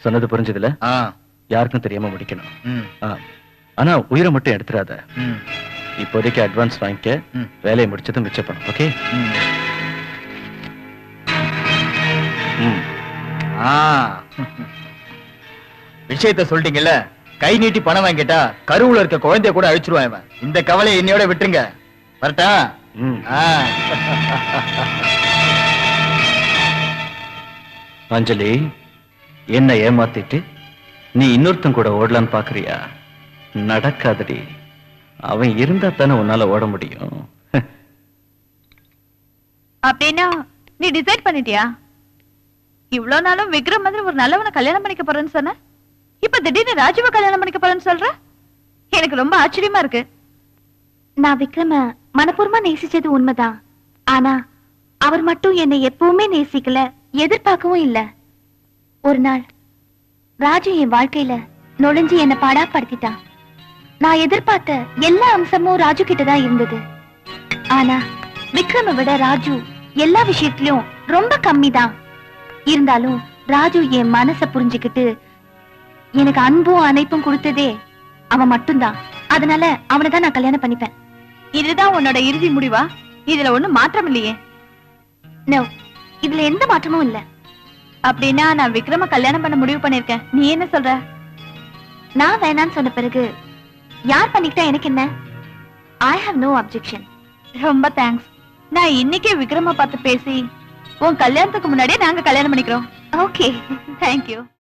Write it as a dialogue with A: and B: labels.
A: சொன்னது புரிஞ்சதுல யாருக்கும் தெரியாம முடிக்கணும். ஆனா உயிரை மட்டும் எடுத்துறாத. இப்போதைக்கு அட்வான்ஸ் வாங்கிக்க, வேலையை முடிச்சதும் மிச்சப்படும். ஓகே?
B: விஷயத்த சொல்லிட்டீங்கல்ல, கை நீட்டி பணம் வாங்கிட்டா கருவுல இருக்க குழந்தைய கூட அழிச்சிருவான். இந்த கவலையை என்னையோட விட்டுருங்க. வரட்டா?
A: அஞ்சலி, என்ன ஏமாத்திட்டு நீ இன்னொருத்தன் கூட ஓடலான்னு பாக்குறியா? நடக்காதடி. அவன் இருந்தா தானே உன்னால ஓட முடியும்.
C: அப்படின்னா நீ டிசைட் பண்ணிட்டியா? இவ்வளவு நாளும் விக்ரம் மாதிரி ஒரு நல்லவனை கல்யாணம் பண்ணிக்க போறேன்னு சொன்ன, இப்ப திடீர்னு ராஜுவ கல்யாணம் பண்ணிக்க போறேன்னு சொல்ற? எனக்கு ரொம்ப ஆச்சரியமா இருக்கு.
D: நான் விக்ரம மனப்பூர்வமா நேசிச்சது உண்மைதான். ஆனா அவர் மட்டும் என்னை எப்பவுமே நேசிக்கல, எதிர்பார்க்கவும் இல்ல. ஒரு நாள் ராஜு என் வாழ்க்கையில நுழைஞ்சு என்ன பாடாப்படுத்திட்டான். நான் எதிர்பார்த்த எல்லா அம்சமும் ராஜு கிட்டதான் இருந்தது. ஆனா விக்ரம விட ராஜு எல்லா விஷயத்திலும் ரொம்ப கம்மிதான். இருந்தாலும் ராஜு என் மனச புரிஞ்சுக்கிட்டு எனக்கு அன்பும் அணைப்பும் கொடுத்ததே அவன் மட்டும்தான். அதனால அவனை தான் நான் கல்யாணம் பண்ணிப்பேன்.
C: இதுதான் உன்னோட இறுதி முடிவா? இதுல ஒண்ணும் மாற்றம் இல்லையே?
D: நோ, இதுல எந்த மாற்றமும் இல்ல.
C: அப்படின்னா நான் விக்ரம கல்யாணம் பண்ண முடிவு பண்ணிருக்கேன். நீ என்ன சொல்ற?
D: நான் வேணான்னு சொன்ன பிறகு யார் பண்ணிக்கிட்டா எனக்கு என்ன? I have no objection.
C: ரொம்ப தேங்க்ஸ். நான் இன்னைக்கே விக்ரம பார்த்து பேசி உன் கல்யாணத்துக்கு முன்னாடியே நாங்க கல்யாணம் பண்ணிக்கிறோம்.
D: Okay,
C: thank you.